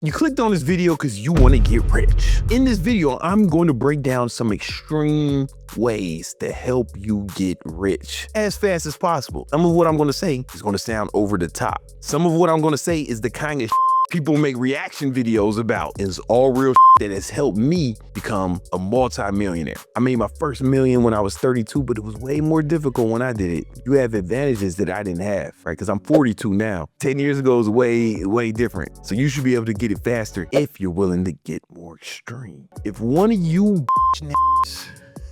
You clicked on this video because you want to get rich. In this video, I'm going to break down some extreme ways to help you get rich as fast as possible. Some of what I'm going to say is going to sound over the top. Some of what I'm going to say is the kind of people make reaction videos about. It's all real that has helped me become a multi-millionaire. I made my first million when I was 32, but it was way more difficult when I did it. You have advantages that I didn't have, right? Because I'm 42 now. 10 years ago was way different. So you should be able to get it faster if you're willing to get more extreme. If one of you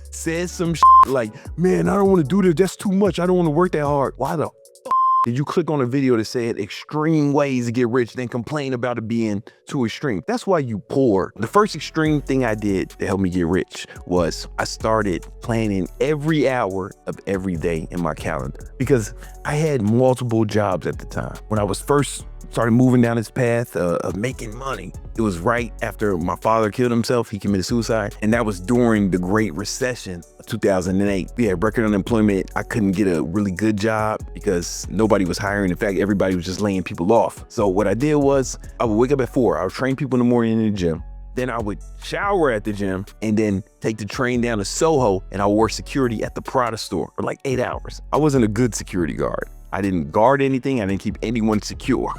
says some like, man, I don't want to do this, that's too much, I don't want to work that hard. Why the did you click on a video that said extreme ways to get rich, then complain about it being too extreme? That's why you poor. The first extreme thing I did to help me get rich was I started planning every hour of every day in my calendar because I had multiple jobs at the time. When I was first started moving down this path of making money, it was right after my father killed himself. He committed suicide. And that was during the Great Recession of 2008. We had record unemployment. I couldn't get a really good job because nobody was hiring. In fact, everybody was just laying people off. So what I did was I would wake up at 4. I would train people in the morning in the gym. Then I would shower at the gym and then take the train down to Soho and I would work security at the Prada store for like 8 hours. I wasn't a good security guard. I didn't guard anything. I didn't keep anyone secure,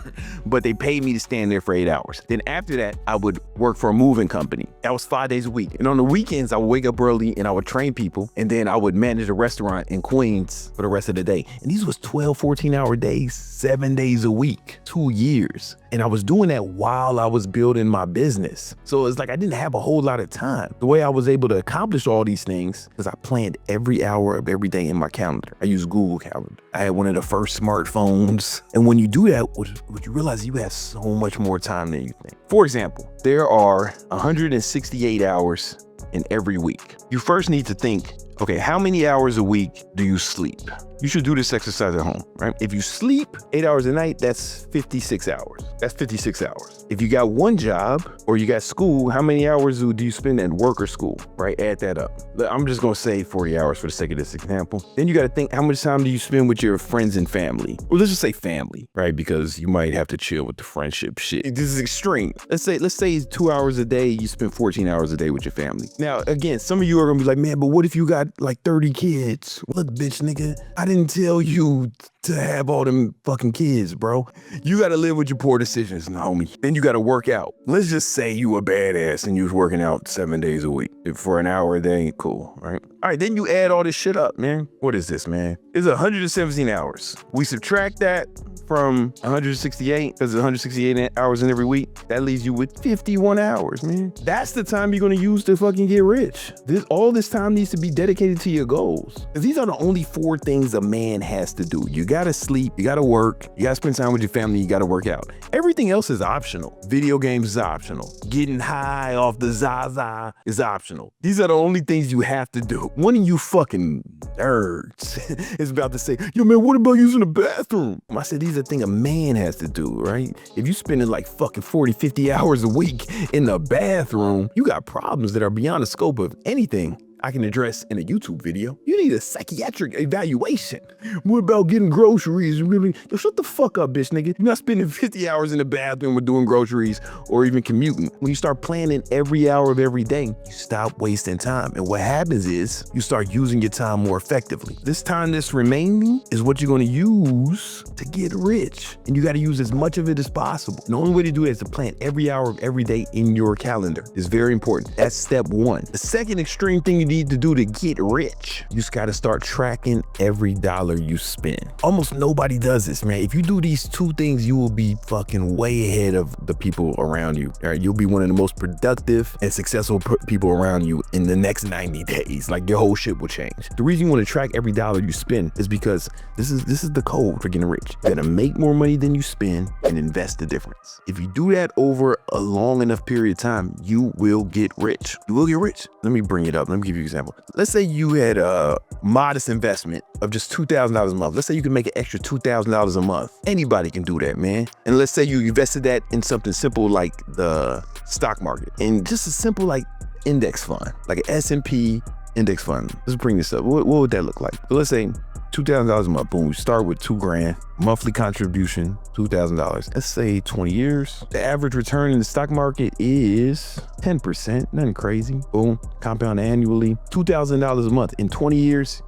but they paid me to stand there for 8 hours. Then after that, I would work for a moving company. That was 5 days a week. And on the weekends, I would wake up early and I would train people. And then I would manage a restaurant in Queens for the rest of the day. And these was 12, 14-hour days, 7 days a week, 2 years. And I was doing that while I was building my business. So it's like I didn't have a whole lot of time. The way I was able to accomplish all these things is I planned every hour of every day in my calendar. I used Google Calendar. I had one of the first smartphones. And when you do that, what you realize you have so much more time than you think. For example, there are 168 hours in every week. You first need to think, okay, how many hours a week do you sleep? You should do this exercise at home, right? If you sleep 8 hours a night, that's 56 hours. That's 56 hours. If you got one job or you got school, how many hours do you spend at work or school, right? Add that up. I'm just gonna say 40 hours for the sake of this example. Then you gotta think, how much time do you spend with your friends and family? Or let's just say family, right? Because you might have to chill with the friendship shit. This is extreme. Let's say 2 hours a day, you spend 14 hours a day with your family. Now, again, some of you are gonna be like, man, but what if you got like 30 kids? Look, bitch, nigga, I didn't tell you to have all them fucking kids, bro. You gotta live with your poor decisions, homie. Then you gotta work out. Let's just say you a badass and you was working out 7 days a week. For an hour a day, cool, right? All right, then you add all this shit up, man. What is this, man? It's 117 hours. We subtract that from 168, because it's 168 hours in every week. That leaves you with 51 hours, man. That's the time you're gonna use to fucking get rich. All this time needs to be dedicated to your goals. Because these are the only 4 things a man has to do. You gotta sleep, you gotta work, you gotta spend time with your family, you gotta work out. Everything else is optional. Video games is optional. Getting high off the Zaza is optional. These are the only things you have to do. One of you fucking nerds is about to say, yo man, what about using the bathroom? I said, these are things a man has to do, right? If you spending like fucking 40, 50 hours a week in the bathroom, you got problems that are beyond the scope of anything I can address in a YouTube video. You need a psychiatric evaluation. What about getting groceries? Really? Yo, shut the fuck up, bitch, nigga. You're not spending 50 hours in the bathroom with doing groceries or even commuting. When you start planning every hour of every day, you stop wasting time. And what happens is you start using your time more effectively. This time that's remaining is what you're gonna use to get rich. And you gotta use as much of it as possible. And the only way to do it is to plan every hour of every day in your calendar. It's very important. That's step 1. The second extreme thing you need to do to get rich, you just gotta start tracking every dollar you spend. Almost nobody does this, man. If you do these 2 things, you will be fucking way ahead of the people around you. All right, you'll be one of the most productive and successful people around you in the next 90 days. Like your whole shit will change. The reason you want to track every dollar you spend is because this is the code for getting rich. You gotta make more money than you spend and invest the difference. If you do that over a long enough period of time, you will get rich. You will get rich. Let me bring it up. Let me give you an example. Let's say you had a modest investment of just $2,000 a month. Let's say you can make an extra $2,000 a month. Anybody can do that, man. And let's say you invested that in something simple like the stock market and just a simple like index fund, like an S&P index fund. Let's bring this up. What would that look like? So let's say $2,000 a month. Boom, we start with $2,000. Monthly contribution, $2,000. Let's say 20 years. The average return in the stock market is 10%, nothing crazy. Boom, compound annually, $2,000 a month. In 20 years,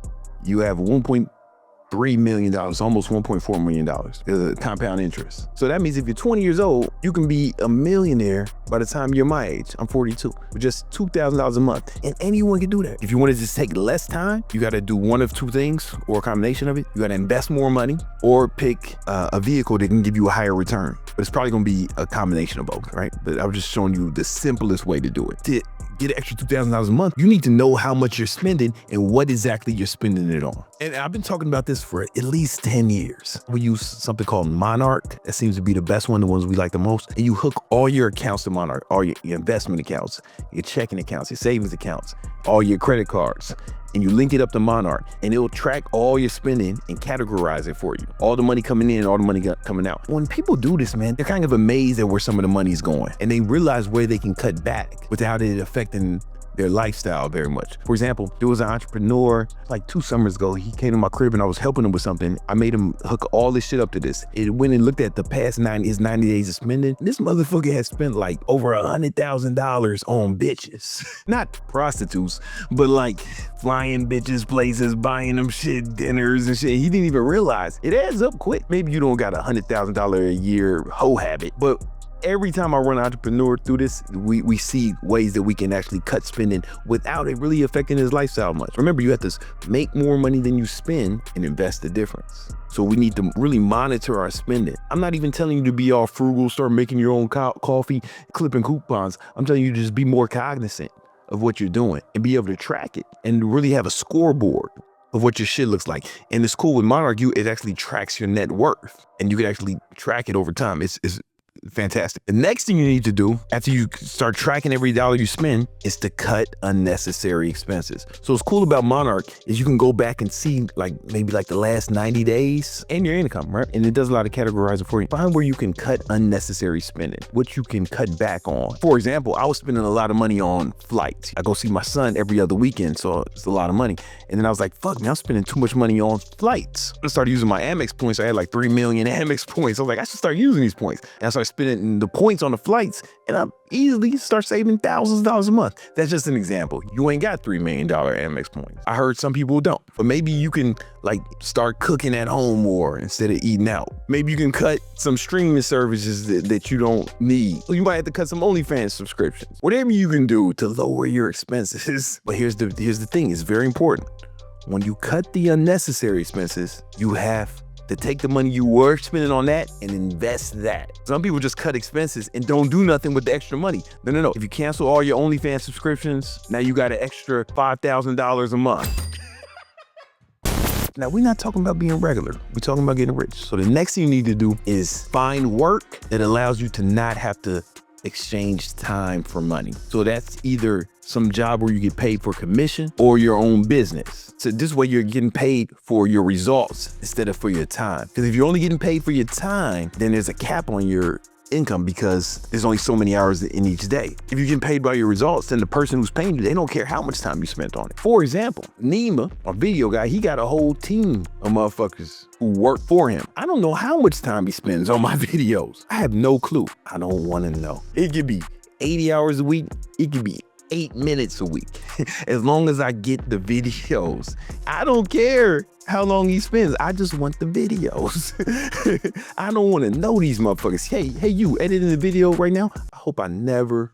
you have $1.3 million, almost $1.4 million compound interest. So that means if you're 20 years old, you can be a millionaire by the time you're my age. I'm 42, with just $2,000 a month. And anyone can do that. If you want to just take less time, you got to do one of two things or a combination of it. You got to invest more money or pick a vehicle that can give you a higher return. But it's probably going to be a combination of both, right? But I'm just showing you the simplest way to do it. To get an extra $2,000 a month, you need to know how much you're spending and what exactly you're spending it on. And I've been talking about this for at least 10 years. We use something called Monarch. That seems to be the best one, the ones we like the most. And you hook all your accounts to Monarch, all your investment accounts, your checking accounts, your savings accounts, all your credit cards, and you link it up to Monarch, and it'll track all your spending and categorize it for you. All the money coming in and all the money coming out. When people do this, man, they're kind of amazed at where some of the money's going, and they realize where they can cut back without it affecting their lifestyle very much. For example, there was an entrepreneur like 2 summers ago. He came to my crib and I was helping him with something. I made him hook all this shit up to this. It went and looked at the past his 90 days of spending. This motherfucker has spent like over $100,000 on bitches. Not prostitutes, but like flying bitches places, buying them shit, dinners and shit. He didn't even realize it adds up quick. Maybe you don't got $100,000 a year hoe habit, but every time I run an entrepreneur through this, we see ways that we can actually cut spending without it really affecting his lifestyle much. Remember, you have to make more money than you spend and invest the difference. So we need to really monitor our spending. I'm not even telling you to be all frugal, start making your own coffee, clipping coupons. I'm telling you to just be more cognizant of what you're doing and be able to track it and really have a scoreboard of what your shit looks like. And it's cool with Monarch, it actually tracks your net worth and you can actually track it over time. It's fantastic. The next thing you need to do after you start tracking every dollar you spend is to cut unnecessary expenses. So what's cool about Monarch is you can go back and see maybe the last 90 days and your income, right? And it does a lot of categorizing for you. Find where you can cut unnecessary spending, what you can cut back on. For example, I was spending a lot of money on flights. I go see my son every other weekend, so it's a lot of money. And then I was like, fuck man, I'm spending too much money on flights. I started using my Amex points. I had like 3 million Amex points. I was like, I should start using these points. And I started spending the points on the flights, and I easily start saving thousands of dollars a month. That's just an example. You ain't got $3 million Amex points. I heard some people don't, but maybe you can start cooking at home more instead of eating out. Maybe you can cut some streaming services that you don't need. You might have to cut some OnlyFans subscriptions. Whatever you can do to lower your expenses. But here's the thing, it's very important. When you cut the unnecessary expenses, you have to take the money you were spending on that and invest that. Some people just cut expenses and don't do nothing with the extra money. No. If you cancel all your OnlyFans subscriptions, now you got an extra $5,000 a month. Now, we're not talking about being regular. We're talking about getting rich. So the next thing you need to do is find work that allows you to not have to exchange time for money. So that's either some job where you get paid for commission or your own business. So this way you're getting paid for your results instead of for your time. Because if you're only getting paid for your time, then there's a cap on your income because there's only so many hours in each day. If you're getting paid by your results, then the person who's paying you, they don't care how much time you spent on it. For example, Nima, our video guy, he got a whole team of motherfuckers who work for him. I don't know how much time he spends on my videos. I have no clue. I don't want to know. It could be 80 hours a week. It could be 8 minutes a week. As long as I get the videos. I don't care how long he spends. I just want the videos. I don't want to know these motherfuckers. Hey, you editing the video right now? I hope I never,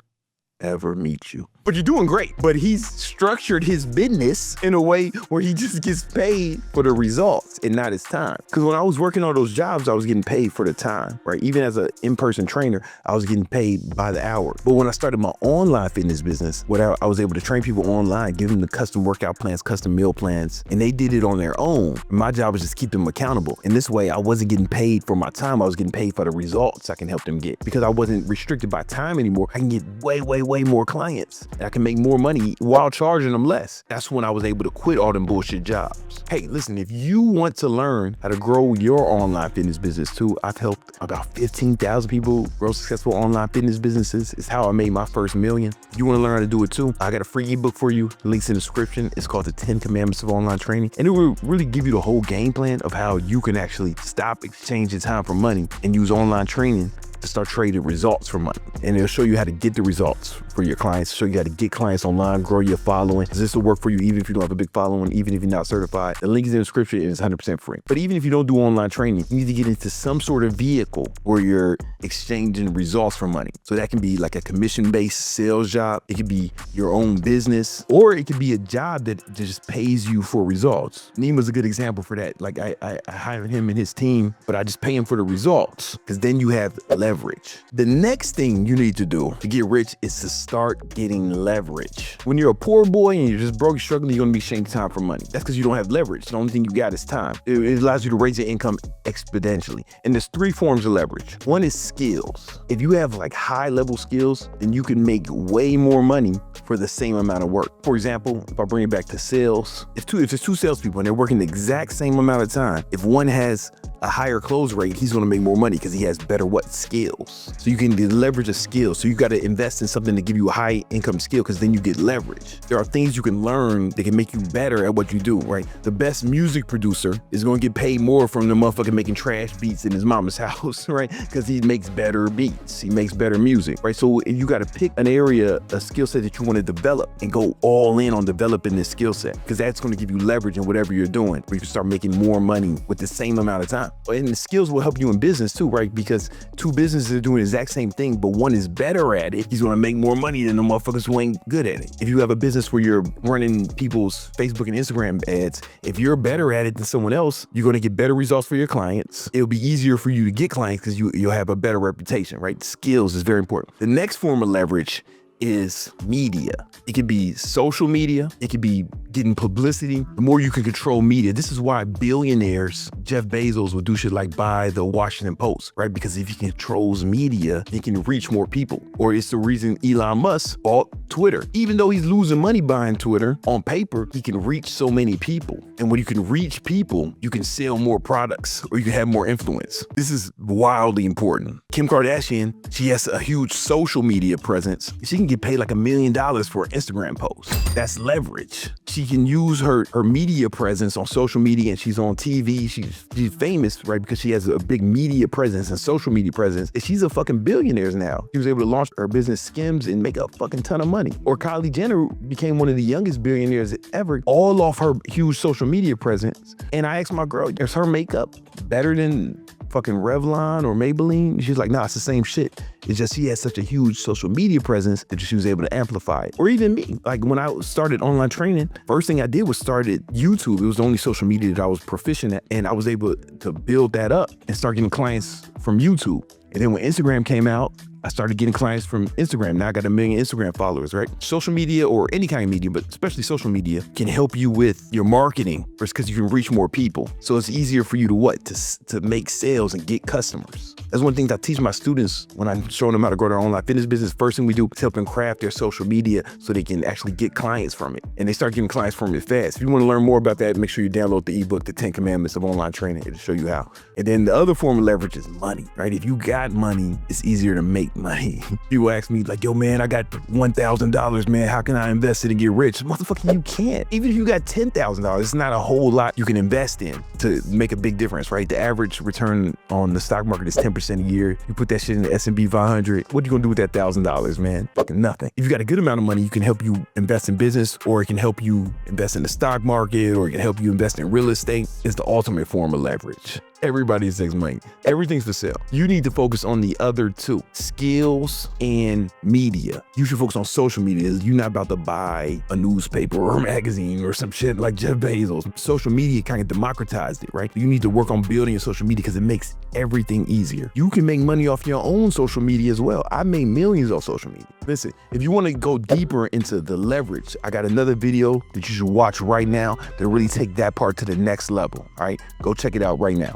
ever meet you. But you're doing great. But he's structured his business in a way where he just gets paid for the results and not his time. Because when I was working on those jobs, I was getting paid for the time, right? Even as an in-person trainer, I was getting paid by the hour. But when I started my online fitness business, where I was able to train people online, give them the custom workout plans, custom meal plans, and they did it on their own. My job was just keep them accountable. And this way, I wasn't getting paid for my time. I was getting paid for the results I can help them get. Because I wasn't restricted by time anymore, I can get way, way, way more clients. and I can make more money while charging them less. That's when I was able to quit all them bullshit jobs. Hey, listen, if you want to learn how to grow your online fitness business too, I've helped about 15,000 people grow successful online fitness businesses. It's how I made my first million. If you want to learn how to do it too, I got a free ebook for you. Links in the description. It's called the 10 Commandments of Online Training. And it will really give you the whole game plan of how you can actually stop exchanging time for money and use online training to start trading results for money. And it'll show you how to get the results for your clients, show you how to get clients online, grow your following. This will work for you even if you don't have a big following, even if you're not certified. The link is in the description and it's 100% free. But even if you don't do online training, you need to get into some sort of vehicle where you're exchanging results for money. So that can be like a commission-based sales job. It could be your own business, or it could be a job that just pays you for results. Nima's a good example for that. Like I hired him and his team, but I just pay him for the results because then you have leverage. The next thing you need to do to get rich is to start getting leverage. When you're a poor boy and you're just broke, you're struggling, you're gonna be exchanging time for money. That's because you don't have leverage. The only thing you got is time. It allows you to raise your income exponentially. And there's 3 forms of leverage. One is skills. If you have like high level skills, then you can make way more money for the same amount of work. For example, if I bring it back to sales, if there's 2 salespeople and they're working the exact same amount of time, if one has a higher close rate, he's gonna make more money because he has better skills. So you can leverage a skill. So you gotta invest in something to give you a high income skill because then you get leverage. There are things you can learn that can make you better at what you do, right? The best music producer is gonna get paid more from the motherfucker making trash beats in his mama's house, right? Because he makes better beats, he makes better music, right? So you gotta pick an area, a skill set that you wanna develop and go all in on developing this skill set because that's gonna give you leverage in whatever you're doing, where you can start making more money with the same amount of time. And the skills will help you in business too, right? Because 2 businesses are doing the exact same thing, but one is better at it, he's gonna make more money than the motherfuckers who ain't good at it. If you have a business where you're running people's Facebook and Instagram ads, if you're better at it than someone else, you're gonna get better results for your clients. It'll be easier for you to get clients because you'll have a better reputation, right? Skills is very important. The next form of leverage is media. It could be social media. It could be getting publicity. The more you can control media. This is why billionaires, Jeff Bezos, will do shit like buy the Washington Post, right? Because if he controls media, he can reach more people. Or it's the reason Elon Musk bought Twitter. Even though he's losing money buying Twitter, on paper, he can reach so many people. And when you can reach people, you can sell more products or you can have more influence. This is wildly important. Kim Kardashian, she has a huge social media presence. She can get paid like $1 million for an Instagram post. That's leverage. She can use her media presence on social media, and she's on TV. She's famous, right? Because she has a big media presence and social media presence. And she's a fucking billionaire now. She was able to launch her business Skims and make a fucking ton of money. Or Kylie Jenner became one of the youngest billionaires ever, all off her huge social media presence. And I asked my girl, is her makeup better than fucking Revlon or Maybelline? She's like, nah, it's the same shit. It's just she has such a huge social media presence that she was able to amplify it. Or even me, like when I started online training, first thing I did was started YouTube. It was the only social media that I was proficient at, and I was able to build that up and start getting clients from YouTube. And then when Instagram came out, I started getting clients from Instagram. Now I got 1 million Instagram followers, right? Social media, or any kind of media, but especially social media, can help you with your marketing because you can reach more people. So it's easier for you to make sales and get customers. That's one of the things I teach my students when I'm showing them how to grow their online fitness business. First thing we do is help them craft their social media so they can actually get clients from it. And they start getting clients from it fast. If you want to learn more about that, make sure you download the ebook, The 10 Commandments of Online Training. It'll show you how. And then the other form of leverage is money, right? If you got money, it's easier to make money. People ask me like, yo man, I got $1,000, man. How can I invest it and get rich? Motherfucker, you can't. Even if you got $10,000, it's not a whole lot you can invest in to make a big difference, right? The average return on the stock market is 10% a year. You put that shit in the S&P 500. What are you gonna do with that $1,000, man? Fucking nothing. If you got a good amount of money, you can help you invest in business, or it can help you invest in the stock market, or it can help you invest in real estate. It's the ultimate form of leverage. Everybody takes money. Everything's for sale. You need to focus on the other 2, skills and media. You should focus on social media. You're not about to buy a newspaper or a magazine or some shit like Jeff Bezos. Social media kind of democratized it, right? You need to work on building your social media because it makes everything easier. You can make money off your own social media as well. I made millions off social media. Listen, if you want to go deeper into the leverage, I got another video that you should watch right now to really take that part to the next level, all right? Go check it out right now.